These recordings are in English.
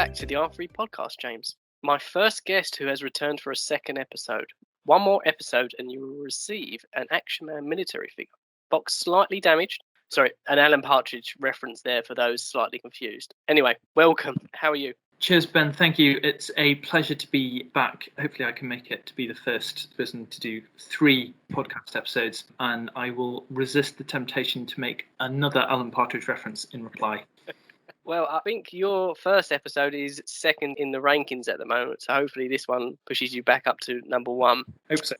back to the R3 podcast, James. My first guest who has returned for a second episode. One more episode and you will receive an Action Man military figure. Box slightly damaged. Sorry, an Alan Partridge reference there for those slightly confused. Anyway, welcome. How are you? Cheers, Ben. Thank you. It's a pleasure to be back. Hopefully I can make it to be the first person to do 3 podcast episodes, and I will resist the temptation to make another Alan Partridge reference in reply. Well, I think your first episode is second in the rankings at the moment, so hopefully this one pushes you back up to number 1. Hope so.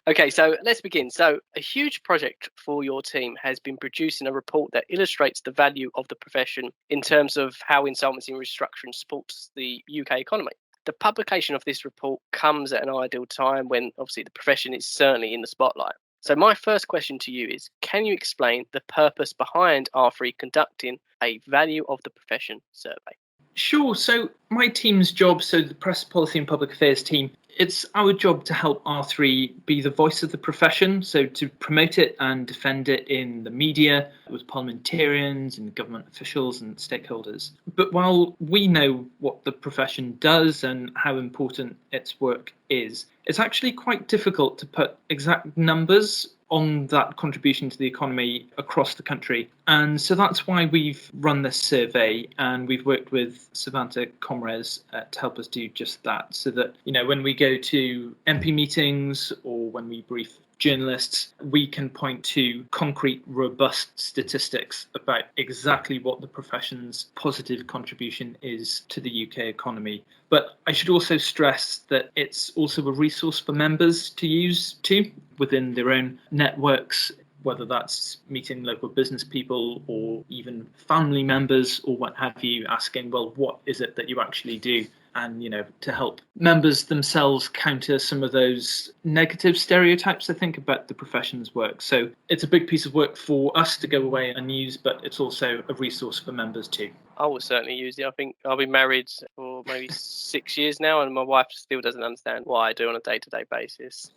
Okay, so let's begin. So a huge project for your team has been producing a report that illustrates the value of the profession in terms of how insolvency and restructuring supports the UK economy. The publication of this report comes at an ideal time when obviously the profession is certainly in the spotlight. So my first question to you is, can you explain the purpose behind R3 conducting a value of the profession survey? Sure. So my team's job, so the Press Policy and Public Affairs team, it's our job to help R3 be the voice of the profession, so to promote it and defend it in the media with parliamentarians and government officials and stakeholders. But while we know what the profession does and how important its work is, it's actually quite difficult to put exact numbers on that contribution to the economy across the country. And so that's why we've run this survey, and we've worked with Savanta Comres to help us do just that, so that, you know, when we go to MP meetings or when we brief journalists, we can point to concrete, robust statistics about exactly what the profession's positive contribution is to the UK economy. But I should also stress that it's also a resource for members to use too within their own networks, whether that's meeting local business people or even family members or what have you, asking, well, what is it that you actually do? And, you know, to help members themselves counter some of those negative stereotypes, I think, about the profession's work. So it's a big piece of work for us to go away and use, but it's also a resource for members too. I will certainly use it. I think I've been married for maybe 6 years now, and my wife still doesn't understand why I do on a day-to-day basis.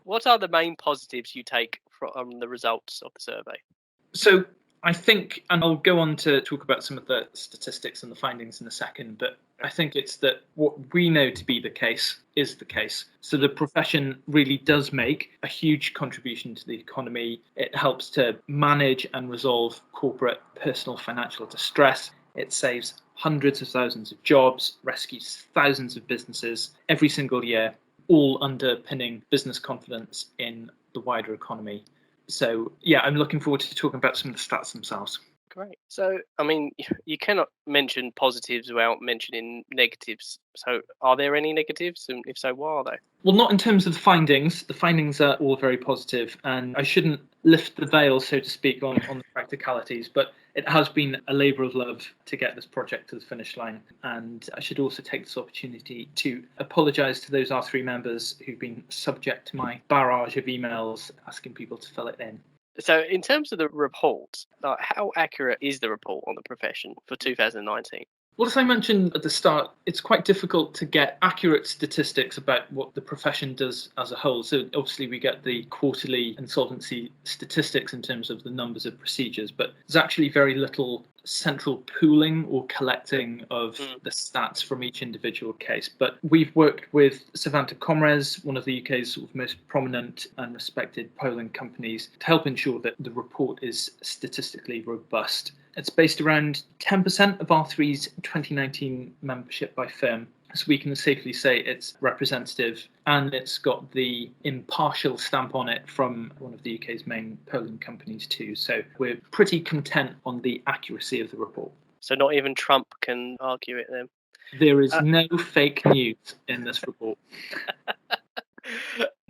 What are the main positives you take from the results of the survey? So I think, and I'll go on to talk about some of the statistics and the findings in a second, but I think it's that what we know to be the case is the case. So the profession really does make a huge contribution to the economy. It helps to manage and resolve corporate, personal, financial distress. It saves hundreds of thousands of jobs, rescues thousands of businesses every single year, all underpinning business confidence in the wider economy. So, yeah, I'm looking forward to talking about some of the stats themselves. Great. So, I mean, you cannot mention positives without mentioning negatives. So, are there any negatives? And if so, what are they? Well, not in terms of the findings. The findings are all very positive, and I shouldn't lift the veil, so to speak, on the practicalities, but it has been a labour of love to get this project to the finish line. And I should also take this opportunity to apologise to those R3 members who've been subject to my barrage of emails asking people to fill it in. So, in terms of the report, how accurate is the report on the profession for 2019? Well, as I mentioned at the start, it's quite difficult to get accurate statistics about what the profession does as a whole. So obviously we get the quarterly insolvency statistics in terms of the numbers of procedures, but there's actually very little central pooling or collecting of the stats from each individual case. But we've worked with Savanta Comres, one of the UK's sort of most prominent and respected polling companies, to help ensure that the report is statistically robust. It's based around 10% of R3's 2019 membership by firm, so we can safely say it's representative, and it's got the impartial stamp on it from one of the UK's main polling companies too. So we're pretty content on the accuracy of the report. So not even Trump can argue it then? There is no fake news in this report.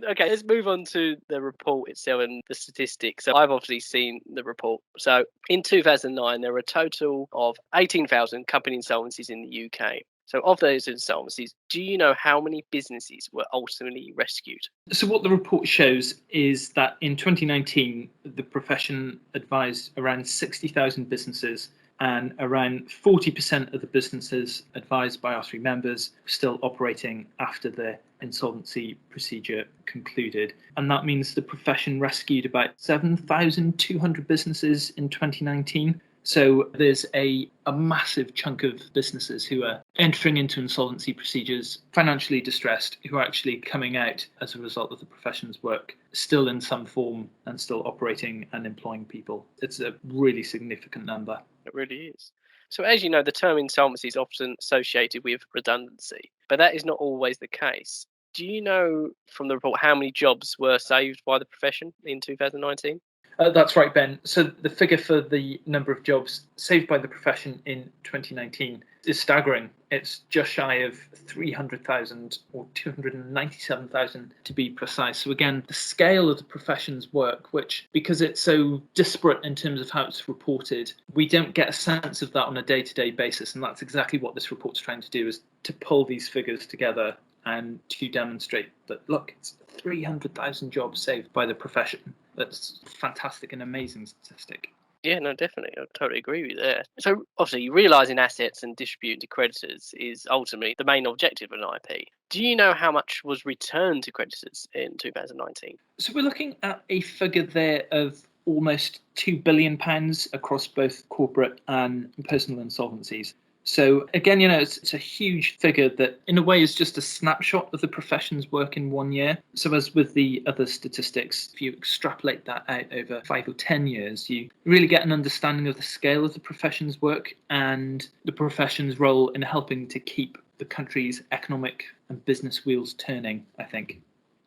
Okay, let's move on to the report itself and the statistics. So I've obviously seen the report. So in 2009, there were a total of 18,000 company insolvencies in the UK. So of those insolvencies, do you know how many businesses were ultimately rescued? So what the report shows is that in 2019, the profession advised around 60,000 businesses, and around 40% of the businesses advised by R3 members were still operating after the insolvency procedure concluded. And that means the profession rescued about 7,200 businesses in 2019. So there's a massive chunk of businesses who are entering into insolvency procedures, financially distressed, who are actually coming out as a result of the profession's work, still in some form and still operating and employing people. It's a really significant number. It really is. So, as you know, the term insolvency is often associated with redundancy, but that is not always the case. Do you know from the report how many jobs were saved by the profession in 2019? That's right, Ben. So the figure for the number of jobs saved by the profession in 2019 is staggering. It's just shy of 300,000, or 297,000 to be precise. So again, the scale of the profession's work, which, because it's so disparate in terms of how it's reported, we don't get a sense of that on a day-to-day basis. And that's exactly what this report's trying to do, is to pull these figures together and to demonstrate that, look, it's 300,000 jobs saved by the profession. That's fantastic and amazing statistic. Yeah, no, definitely. I totally agree with you there. So, obviously, realising assets and distributing to creditors is ultimately the main objective of an IP. Do you know how much was returned to creditors in 2019? So we're looking at a figure there of almost £2 billion across both corporate and personal insolvencies. So again, it's a huge figure that in a way is just a snapshot of the profession's work in 1 year. So as with the other statistics, if you extrapolate that out over 5 or 10 years, you really get an understanding of the scale of the profession's work and the profession's role in helping to keep the country's economic and business wheels turning, I think.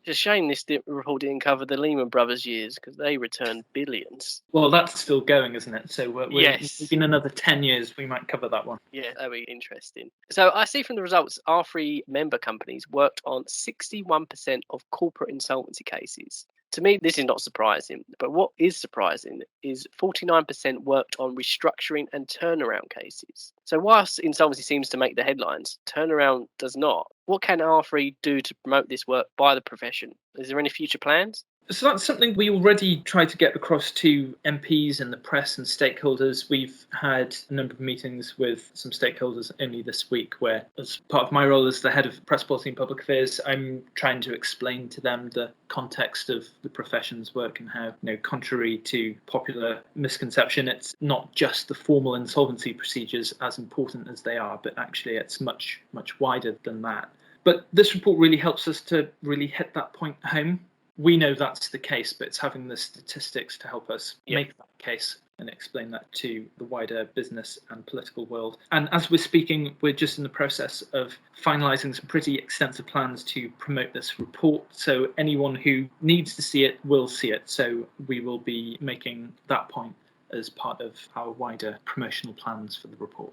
It's a shame this report didn't cover the Lehman Brothers years, because they returned billions. Well, that's still going, isn't it? So Yes. in another 10 years, we might cover that one. Yeah, that'd be interesting. So I see from the results, R3 member companies worked on 61% of corporate insolvency cases. To me, this is not surprising, but what is surprising is 49% worked on restructuring and turnaround cases. So whilst insolvency seems to make the headlines, turnaround does not. What can R3 do to promote this work by the profession? Is there any future plans? So that's something we already try to get across to MPs and the press and stakeholders. We've had a number of meetings with some stakeholders only this week where, as part of my role as the head of press policy and public affairs, I'm trying to explain to them the context of the profession's work and how, contrary to popular misconception, it's not just the formal insolvency procedures, as important as they are, but actually it's much, much wider than that. But this report really helps us to really hit that point home. We know that's the case, but it's having the statistics to help us make that case and explain that to the wider business and political world. And as we're speaking, we're just in the process of finalising some pretty extensive plans to promote this report. So anyone who needs to see it will see it. So we will be making that point as part of our wider promotional plans for the report.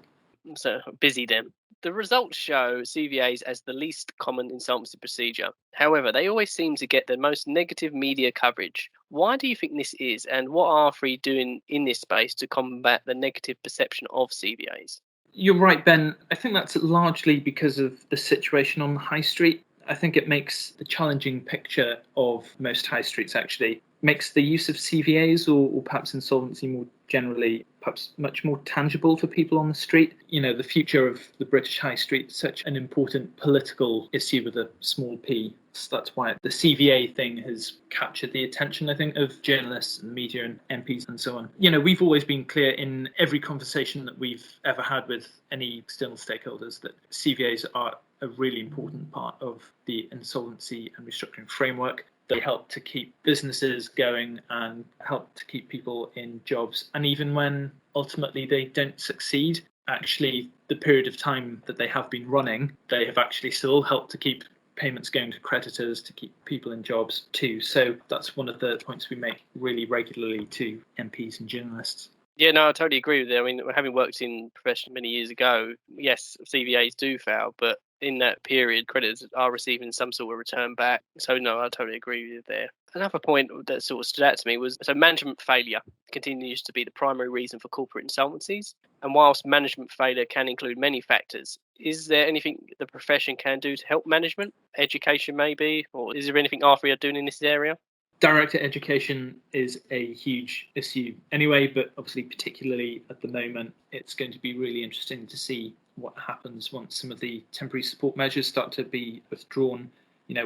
So busy then. The results show CVAs as the least common insolvency procedure. However, they always seem to get the most negative media coverage. Why do you think this is, and what are R3 doing in this space to combat the negative perception of CVAs? You're right, Ben. I think that's largely because of the situation on the high street. I think it makes the challenging picture of most high streets, actually, makes the use of CVAs or perhaps insolvency more generally perhaps much more tangible for people on the street. The future of the British high street is such an important political issue with a small p. So that's why the CVA thing has captured the attention, I think, of journalists and media and MPs and so on. We've always been clear in every conversation that we've ever had with any external stakeholders that CVAs are a really important part of the insolvency and restructuring framework. They help to keep businesses going and help to keep people in jobs. And even when ultimately they don't succeed, actually the period of time that they have been running, they have actually still helped to keep payments going to creditors, to keep people in jobs too. So that's one of the points we make really regularly to MPs and journalists. Yeah, no, I totally agree with you. I mean, having worked in profession many years ago, yes, CVAs do fail, but in that period, creditors are receiving some sort of return back. So, no, I totally agree with you there. Another point that sort of stood out to me was, so management failure continues to be the primary reason for corporate insolvencies. And whilst management failure can include many factors, is there anything the profession can do to help management? Education maybe? Or is there anything R3 are doing in this area? Director education is a huge issue anyway, but obviously particularly at the moment, it's going to be really interesting to see what happens once some of the temporary support measures start to be withdrawn,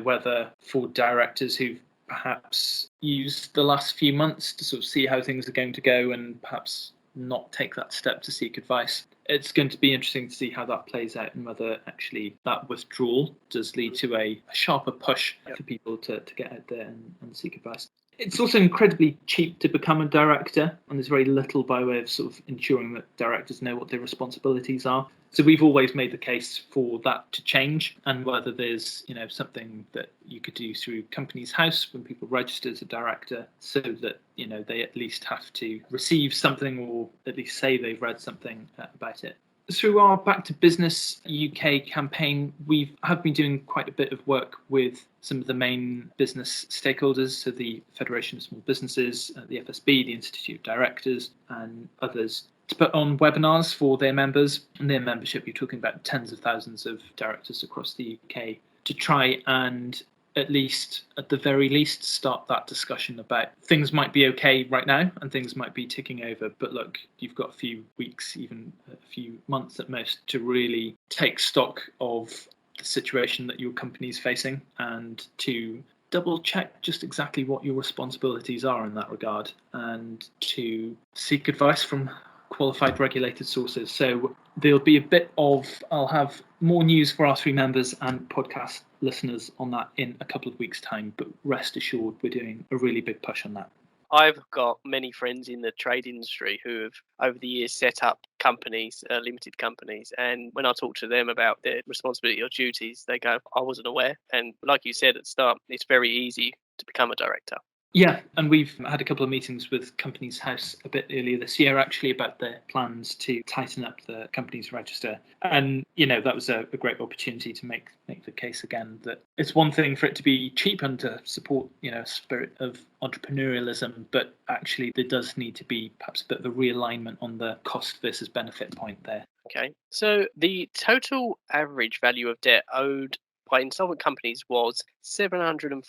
whether for directors who've perhaps used the last few months to sort of see how things are going to go and perhaps not take that step to seek advice. It's going to be interesting to see how that plays out and whether actually that withdrawal does lead to a sharper push for people to get out there and seek advice. It's also incredibly cheap to become a director, and there's very little by way of sort of ensuring that directors know what their responsibilities are. So we've always made the case for that to change, and whether there's something that you could do through Companies House when people register as a director, so that they at least have to receive something or at least say they've read something about it. Through our Back to Business UK campaign, we have been doing quite a bit of work with some of the main business stakeholders, so the Federation of Small Businesses, the FSB, the Institute of Directors, and others, to put on webinars for their members and their membership. You're talking about tens of thousands of directors across the UK, to try and at the very least, start that discussion about things might be okay right now and things might be ticking over. But look, you've got a few weeks, even a few months at most, to really take stock of the situation that your company's facing and to double check just exactly what your responsibilities are in that regard, and to seek advice from qualified regulated sources. So there'll be a bit of, I'll have more news for R3 members and podcast listeners on that in a couple of weeks' time, but rest assured we're doing a really big push on that. I've got many friends in the trade industry who have over the years set up companies, limited companies, and when I talk to them about their responsibility or duties, they go, I wasn't aware. And like you said at the start, it's very easy to become a director. Yeah, and we've had a couple of meetings with Companies House a bit earlier this year, actually, about their plans to tighten up the companies register. And, that was a great opportunity to make the case again that it's one thing for it to be cheap and to support, a spirit of entrepreneurialism, but actually there does need to be perhaps a bit of a realignment on the cost versus benefit point there. Okay, so the total average value of debt owed by insolvent companies was £745,000,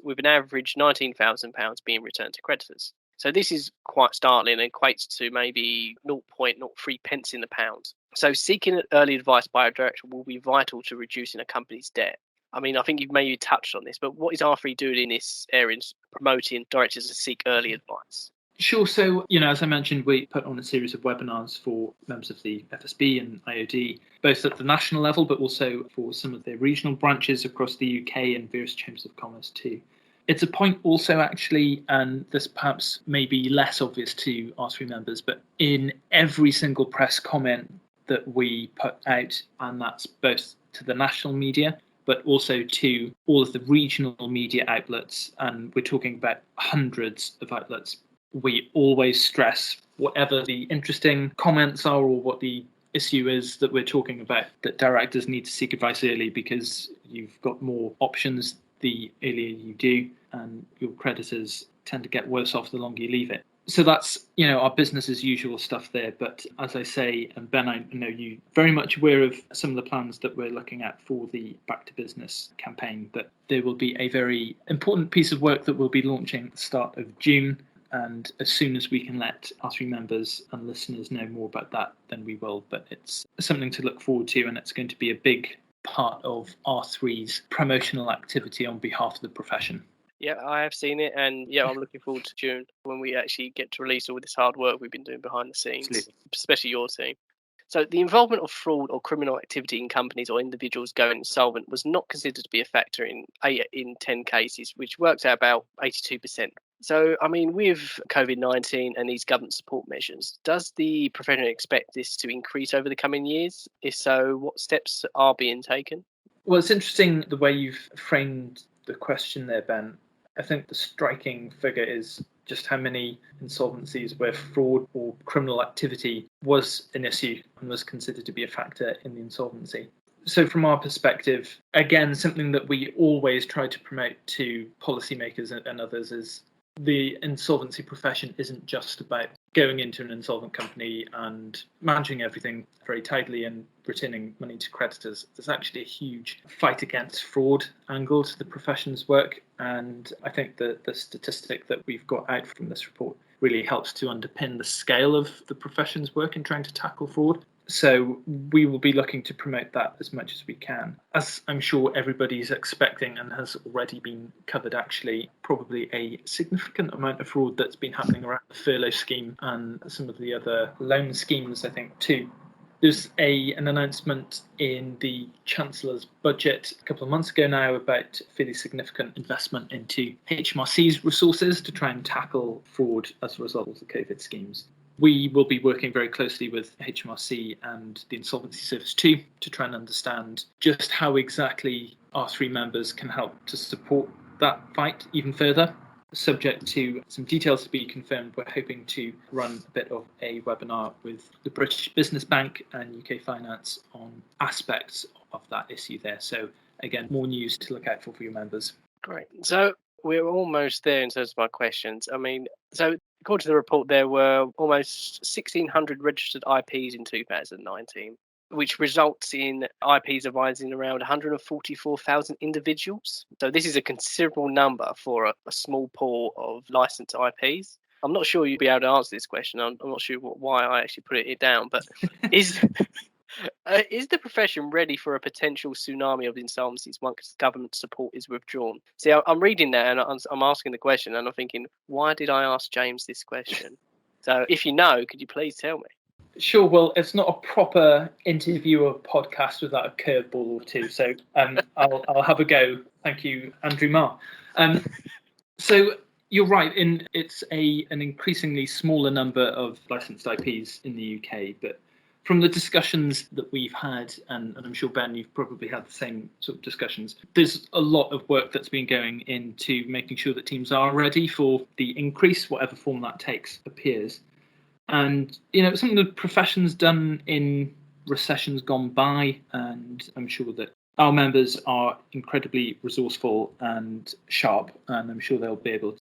with an average £19,000 being returned to creditors. So this is quite startling and equates to maybe 0.03 pence in the pound. So seeking early advice by a director will be vital to reducing a company's debt. I mean, I think you've maybe touched on this, but what is R3 doing in this area in promoting directors to seek early advice? Sure. So, as I mentioned, we put on a series of webinars for members of the FSB and IOD, both at the national level, but also for some of their regional branches across the UK and various chambers of commerce too. It's a point also, actually, and this perhaps may be less obvious to R3 members, but in every single press comment that we put out, and that's both to the national media, but also to all of the regional media outlets, and we're talking about hundreds of outlets, we always stress, whatever the interesting comments are or what the issue is that we're talking about, that directors need to seek advice early, because you've got more options the earlier you do, and your creditors tend to get worse off the longer you leave it. So that's, our business as usual stuff there. But as I say, and Ben, I know you very much aware of some of the plans that we're looking at for the Back to Business campaign, but there will be a very important piece of work that we'll be launching at the start of June. And as soon as we can let R3 members and listeners know more about that, then we will. But it's something to look forward to, and it's going to be a big part of R3's promotional activity on behalf of the profession. Yeah, I have seen it, and I'm looking forward to June when we actually get to release all this hard work we've been doing behind the scenes, Absolutely. Especially your team. So the involvement of fraud or criminal activity in companies or individuals going insolvent was not considered to be a factor in 8 in 10 cases, which works out about 82%. So, I mean, with COVID-19 and these government support measures, does the profession expect this to increase over the coming years? If so, what steps are being taken? Well, it's interesting the way you've framed the question there, Ben. I think the striking figure is just how many insolvencies where fraud or criminal activity was an issue and was considered to be a factor in the insolvency. So from our perspective, again, something that we always try to promote to policymakers and others is the insolvency profession isn't just about going into an insolvent company and managing everything very tightly and returning money to creditors. There's actually a huge fight against fraud angle to the profession's work. And I think that the statistic that we've got out from this report really helps to underpin the scale of the profession's work in trying to tackle fraud. So we will be looking to promote that as much as we can. As I'm sure everybody's expecting and has already been covered, actually, probably a significant amount of fraud that's been happening around the furlough scheme and some of the other loan schemes, I think, too. There's an announcement in the Chancellor's budget a couple of months ago now about fairly significant investment into HMRC's resources to try and tackle fraud as a result of the COVID schemes. We will be working very closely with HMRC and the Insolvency Service too to try and understand just how exactly R3 members can help to support that fight even further. Subject to some details to be confirmed, we're hoping to run a bit of a webinar with the British Business Bank and UK Finance on aspects of that issue there. So again, more news to look out for your members. Great. So we're almost there in terms of my questions. I mean, so according to the report, there were almost 1,600 registered IPs in 2019, which results in IPs advising around 144,000 individuals. So this is a considerable number for a small pool of licensed IPs. I'm not sure you'll be able to answer this question. I'm not sure why I actually put it down, but is the profession ready for a potential tsunami of insolvencies once government support is withdrawn? See, I'm reading that and I'm asking the question and I'm thinking, why did I ask James this question? So if you know, could you please tell me? Sure. Well, it's not a proper interview or podcast without a curveball or two. So I'll have a go. Thank you, Andrew Marr. So you're right. It's an increasingly smaller number of licensed IPs in the UK, but from the discussions that we've had, and I'm sure, Ben, you've probably had the same sort of discussions, there's a lot of work that's been going into making sure that teams are ready for the increase, whatever form that takes, appears. And, it's something the profession's done in recessions gone by, and I'm sure that our members are incredibly resourceful and sharp, and I'm sure they'll be able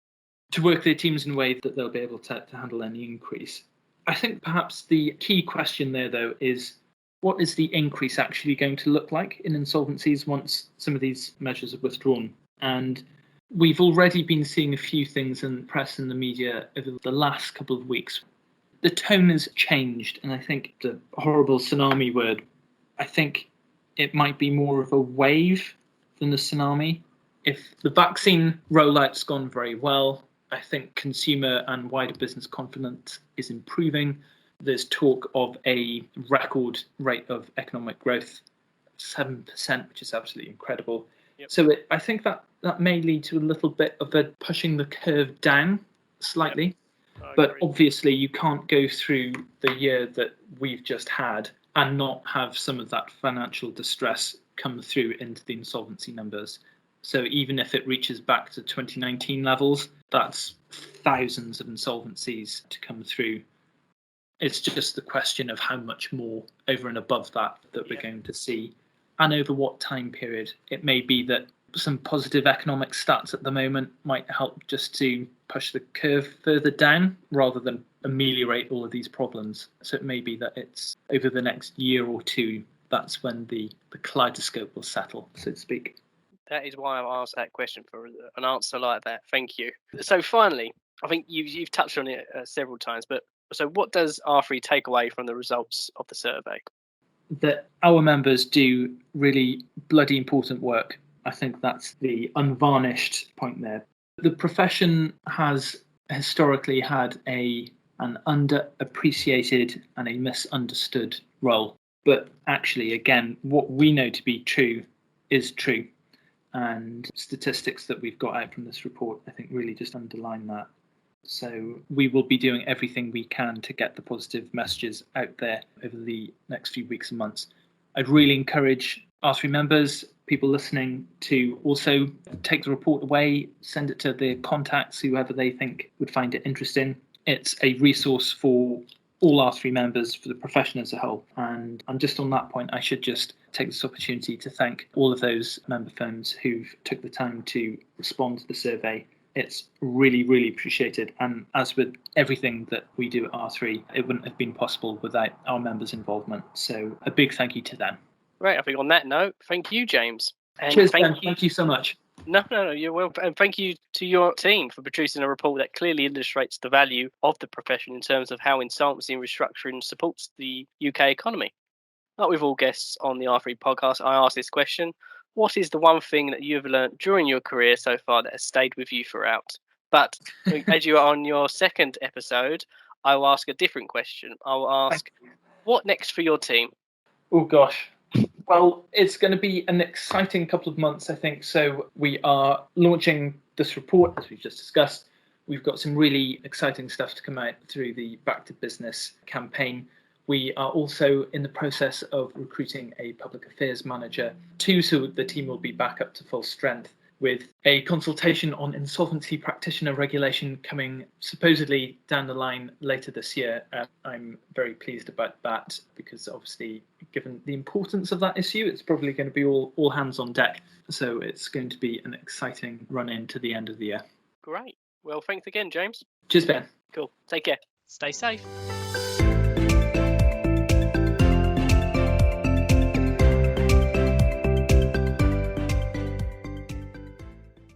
to work their teams in a way that they'll be able to handle any increase. I think perhaps the key question there, though, is what is the increase actually going to look like in insolvencies once some of these measures are withdrawn? And we've already been seeing a few things in the press and the media over the last couple of weeks. The tone has changed, and I think the horrible tsunami word, I think it might be more of a wave than a tsunami. If the vaccine rollout's gone very well, I think consumer and wider business confidence is improving. There's talk of a record rate of economic growth, 7%, which is absolutely incredible. Yep. So I think that may lead to a little bit of a pushing the curve down slightly. Yep. But obviously you can't go through the year that we've just had and not have some of that financial distress come through into the insolvency numbers. So even if it reaches back to 2019 levels, that's thousands of insolvencies to come through. It's just the question of how much more over and above that we're going to see, and over what time period. It may be that some positive economic stats at the moment might help just to push the curve further down rather than ameliorate all of these problems. So it may be that it's over the next year or two, that's when the kaleidoscope will settle, so to speak. That is why I've asked that question, for an answer like that. Thank you. So finally, I think you've touched on it several times, but so what does R3 take away from the results of the survey? That our members do really bloody important work. I think that's the unvarnished point there. The profession has historically had an underappreciated and a misunderstood role. But actually, again, what we know to be true is true. And statistics that we've got out from this report, I think, really just underline that. So we will be doing everything we can to get the positive messages out there over the next few weeks and months. I'd really encourage R3 members, people listening, to also take the report away, send it to their contacts, whoever they think would find it interesting. It's a resource for all R3 members, for the profession as a whole. And just on that point, I should just take this opportunity to thank all of those member firms who've took the time to respond to the survey. It's really, really appreciated. And as with everything that we do at R3, it wouldn't have been possible without our members' involvement. So a big thank you to them. Right, I think on that note, thank you, James. And cheers, Ben. Thank you so much. No, you're welcome. And thank you to your team for producing a report that clearly illustrates the value of the profession in terms of how insolvency and restructuring supports the UK economy. Like with all guests on the R3 podcast, I ask this question: what is the one thing that you've learned during your career so far that has stayed with you throughout? But as you are on your second episode, I will ask a different question. I will ask, what next for your team? Oh gosh. Well, it's going to be an exciting couple of months, I think. So we are launching this report, as we've just discussed. We've got some really exciting stuff to come out through the Back to Business campaign. We are also in the process of recruiting a public affairs manager too, so the team will be back up to full strength, with a consultation on insolvency practitioner regulation coming supposedly down the line later this year. I'm very pleased about that because obviously, given the importance of that issue, it's probably going to be all hands on deck. So it's going to be an exciting run into the end of the year. Great. Well, thanks again, James. Cheers, Ben. Cool. Take care. Stay safe.